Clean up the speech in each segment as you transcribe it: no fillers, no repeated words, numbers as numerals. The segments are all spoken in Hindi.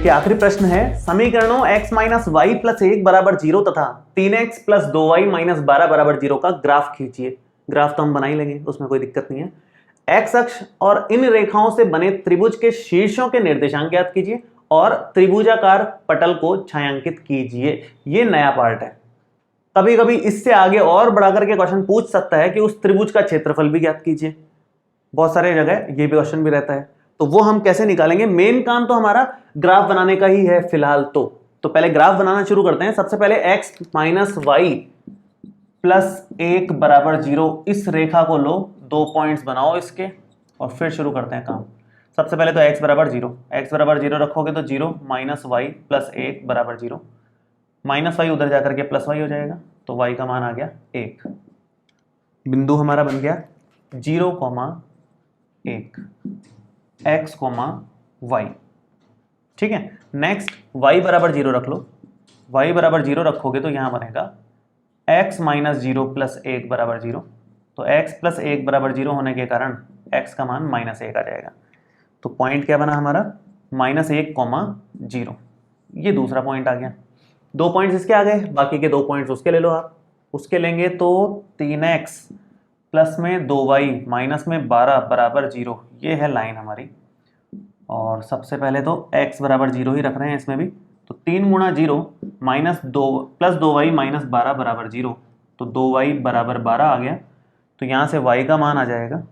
देखिए आखिरी प्रश्न है, समीकरणों x माइनस वाई प्लस 1 बराबर 0 तथा 3x प्लस 2y माइनस 12 बराबर 0 का ग्राफ खींचिए। ग्राफ तो हम बना ही लेंगे, उसमें कोई दिक्कत नहीं है। x अक्ष और इन रेखाओं से बने त्रिभुज के शीर्षों के निर्देशांक ज्ञात कीजिए और त्रिभुजाकार पटल को छायांकित कीजिए। ये नया पार्ट है। कभी कभी इससे आगे और बढ़ा करके क्वेश्चन पूछ सकता है कि उस त्रिभुज का क्षेत्रफल भी ज्ञात कीजिए। बहुत सारे जगह ये भी क्वेश्चन भी रहता है, तो वो हम कैसे निकालेंगे। मेन काम तो हमारा ग्राफ बनाने का ही है फिलहाल। तो पहले ग्राफ बनाना शुरू करते हैं। सबसे पहले x माइनस वाई प्लस 1 बराबर 0 इस रेखा को लो, 2 पॉइंट्स बनाओ इसके और फिर शुरू करते हैं काम। सबसे पहले तो x बराबर 0, x बराबर 0 रखोगे तो 0 माइनस वाई प्लस 1 बराबर 0, माइनस वाई उधर जाकर के प्लस वाई हो जाएगा, तो y का मान आ गया 1। बिंदु हमारा बन गया 0,1 x, y। ठीक है। नेक्स्ट y बराबर 0 रख लो। y बराबर 0 रखोगे तो यहां बनेगा x माइनस 0 प्लस 1 बराबर 0। तो x प्लस 1 बराबर 0 होने के कारण x का मान माइनस 1 आ जाएगा। तो पॉइंट क्या बना हमारा, माइनस 1,0। ये दूसरा पॉइंट आ गया। 2 पॉइंट्स इसके आ गए, बाकी के 2 पॉइंट्स उसके ले लो आप। उसके लेंगे तो 3x प्लस में 2y माइनस में 12 बराबर 0, ये है लाइन हमारी। और सबसे पहले तो x बराबर 0 ही रख रहे हैं इसमें भी, तो 3 गुणा 0 माइनस 2 प्लस 2y माइनस 12 बराबर 0, तो 2y बराबर 12 आ गया। तो यहाँ से y का मान आ जाएगा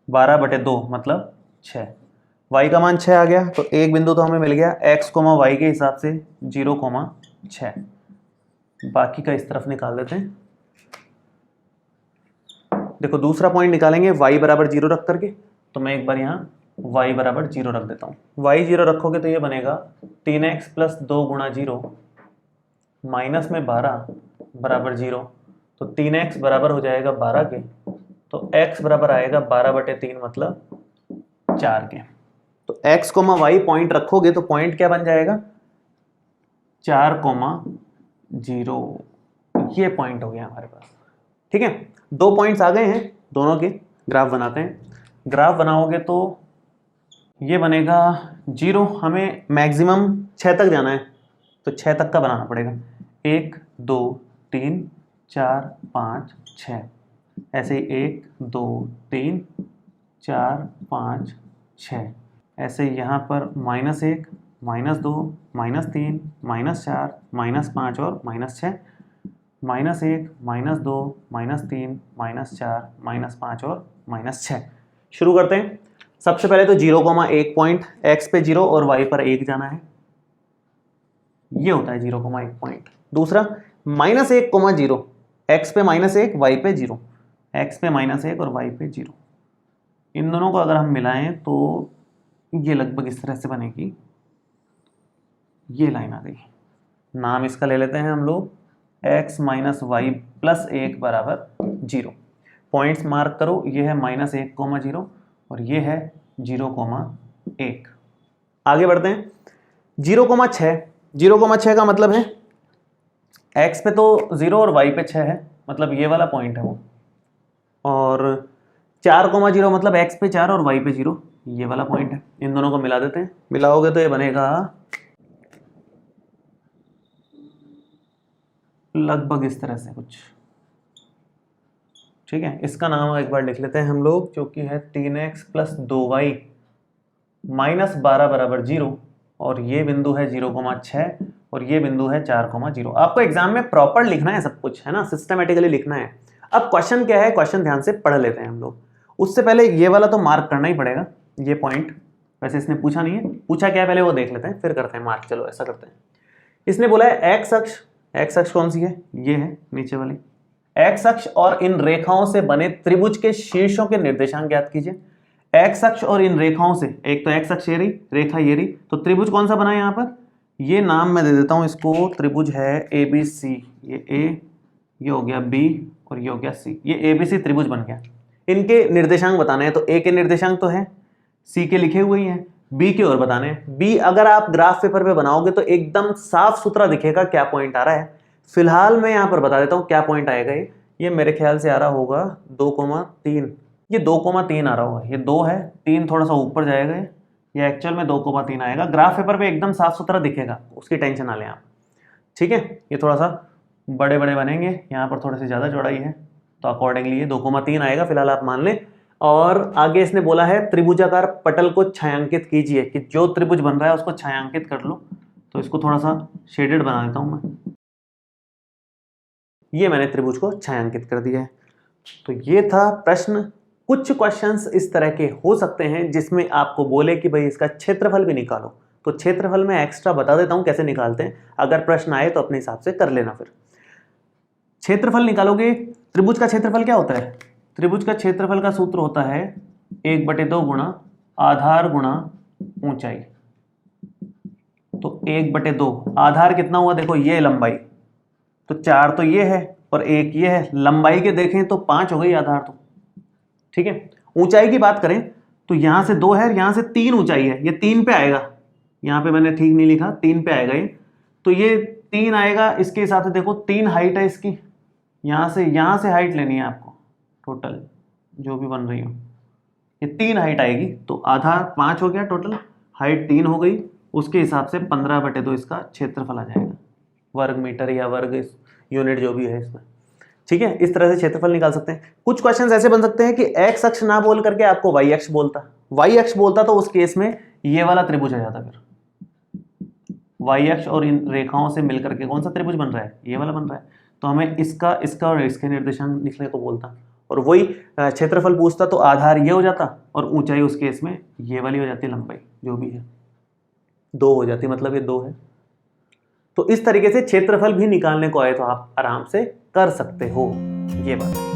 12/2 मतलब 6। y का मान 6 आ गया, तो एक बिंदु तो हमें मिल गया x, y के हिसाब से 0,6। बाकी का इस तरफ निकाल देते हैं। देखो दूसरा पॉइंट निकालेंगे y बराबर 0 रख करके, तो मैं एक बार यहाँ y बराबर 0 रख देता हूँ। y 0 रखोगे तो ये बनेगा 3x प्लस 2 गुणा 0 माइनस में 12 बराबर 0, तो 3x बराबर हो जाएगा 12 के, तो x बराबर आएगा 12/3 मतलब 4 के। तो x, y पॉइंट रखोगे तो पॉइंट क्या बन जाएगा, 4,0। ये पॉइंट हो गया हमारे पास। ठीक है, 2 पॉइंट्स आ गए हैं, दोनों के ग्राफ बनाते हैं। ग्राफ बनाओगे तो ये बनेगा 0, हमें मैक्सिमम 6 तक जाना है, तो 6 तक का बनाना पड़ेगा। 1 2 3 4 5 6, ऐसे ही 1 2 3 4 5 6, ऐसे यहाँ पर -1 -2 -3 -4 -5 और -6, -1 -2 -3 -4 -5 और -6। शुरू करते हैं। सबसे पहले तो 0,1 पॉइंट, x पे 0 और y पर 1 जाना है, ये होता है 0,1 पॉइंट। दूसरा -1,0, x पे -1 y पे 0, x पे -1 और y पे 0। इन दोनों को अगर हम मिलाएं तो ये लगभग इस तरह से बनेगी। ये लाइन आ गई, नाम इसका ले लेते हैं हम लोग x माइनस वाई प्लस 1 बराबर 0। पॉइंट्स मार्क करो, ये है -1,0 और ये है 0,1। आगे बढ़ते हैं। 0,6 का मतलब है x पे तो 0 और y पे 6 है, मतलब ये वाला पॉइंट है वो। और 4,0 मतलब x पे 4 और y पे 0, ये वाला पॉइंट है। इन दोनों को मिला देते हैं। मिलाओगे तो ये बनेगा लगभग इस तरह से कुछ। ठीक है, इसका नाम एक बार लिख लेते हैं हम लोग, जो कि है 3x प्लस 2y माइनस 12 बराबर 0, और ये बिंदु है 0,6 और ये बिंदु है 4,0। आपको एग्जाम में प्रॉपर लिखना है सब कुछ, है ना, सिस्टमेटिकली लिखना है। अब क्वेश्चन क्या है, क्वेश्चन ध्यान से पढ़ लेते हैं हम लोग। उससे पहले ये वाला तो मार्क करना ही पड़ेगा, ये पॉइंट। वैसे इसने पूछा नहीं है, पूछा क्या है पहले वो देख लेते हैं, फिर करते हैं मार्क। चलो ऐसा करते हैं। इसने बोला है एक्स अक्ष कौन सी है, ये है नीचे वाली। एक्स अक्ष और इन रेखाओं से बने त्रिभुज के शीर्षों के निर्देशांक ज्ञात कीजिए। एक्स अक्ष और इन रेखाओं से, एक तो एक्स अक्ष ये रही, रेखा ये रही, तो त्रिभुज कौन सा बना है यहाँ पर, ये नाम मैं दे देता हूँ इसको, त्रिभुज है ABC। ये A, ये हो गया B और ये हो गया C। ये ABC त्रिभुज बन गया। इनके निर्देशांक बताने हैं, तो A के निर्देशांक तो है, C के लिखे हुए ही हैं, B के और बताने हैं। B अगर आप ग्राफ पेपर पे बनाओगे तो एकदम साफ सुथरा दिखेगा क्या पॉइंट आ रहा है। फिलहाल मैं यहाँ पर बता देता हूँ क्या पॉइंट आएगा। ये मेरे ख्याल से आ रहा होगा 2,3, ये 2,3 आ रहा होगा। ये 2 है, 3 थोड़ा सा ऊपर जाएगा, ये एक्चुअल में 2,3 आएगा। ग्राफ पेपर पे एकदम साफ सुथरा दिखेगा, उसकी टेंशन ना लें आप, ठीक है। ये थोड़ा सा बड़े बड़े बनेंगे, यहाँ पर थोड़ी सी ज़्यादा चौड़ाई है तो अकॉर्डिंगली ये 2,3 आएगा, फिलहाल आप मान लें। और आगे इसने बोला है त्रिभुजाकार पटल को छायांकित कीजिए, कि जो त्रिभुज बन रहा है उसको छायांकित कर लो। तो इसको थोड़ा सा शेडेड बना देता हूँ मैं, ये मैंने त्रिभुज को छायांकित कर दिया है। तो ये था प्रश्न। कुछ क्वेश्चंस इस तरह के हो सकते हैं जिसमें आपको बोले कि भाई इसका क्षेत्रफल भी निकालो, तो क्षेत्रफल में एक्स्ट्रा बता देता हूं कैसे निकालते हैं, अगर प्रश्न आए तो अपने हिसाब से कर लेना। फिर क्षेत्रफल निकालोगे, त्रिभुज का क्षेत्रफल क्या होता है? त्रिभुज का क्षेत्रफल का सूत्र होता है 1/2 गुणा आधार गुणा ऊंचाई। तो 1/2, आधार कितना हुआ देखो, ये लंबाई, तो 4 तो ये है और 1 ये है, लंबाई के देखें तो 5 हो गई आधार तो, ठीक है। ऊंचाई की बात करें तो यहां से 2 है, यहां से 3 ऊंचाई है, ये 3 पे आएगा, यहां पे मैंने ठीक नहीं लिखा, 3 पे आएगा ये, तो ये 3 आएगा। इसके हिसाब से देखो 3 हाइट है इसकी, यहां से हाइट लेनी है आपको, टोटल जो भी बन रही हो, ये 3 हाइट आएगी। तो आधार 5 हो गया, टोटल हाइट 3 हो गई, उसके हिसाब से 15/2 इसका क्षेत्रफल आ जाएगा, वर्ग मीटर या वर्ग यूनिट जो भी है इसमें, ठीक है। इस तरह से क्षेत्रफल निकाल सकते हैं। कुछ क्वेश्चंस ऐसे बन सकते हैं कि एक्स अक्ष ना बोल करके आपको वाई अक्ष बोलता, तो उस केस में ये वाला त्रिभुज आ जाता। फिर वाई अक्ष और इन रेखाओं से मिलकर के कौन सा त्रिभुज बन रहा है? ये वाला बन रहा है, तो हमें इसका और इसके निर्देशांक लिखने को बोलता, और वही क्षेत्रफल पूछता, तो आधार ये हो जाता और ऊंचाई उस केस में ये वाली हो जाती, लंबाई जो भी है 2 हो जाती, मतलब ये 2 है। तो इस तरीके से क्षेत्रफल भी निकालने को आए तो आप आराम से कर सकते हो, ये बात।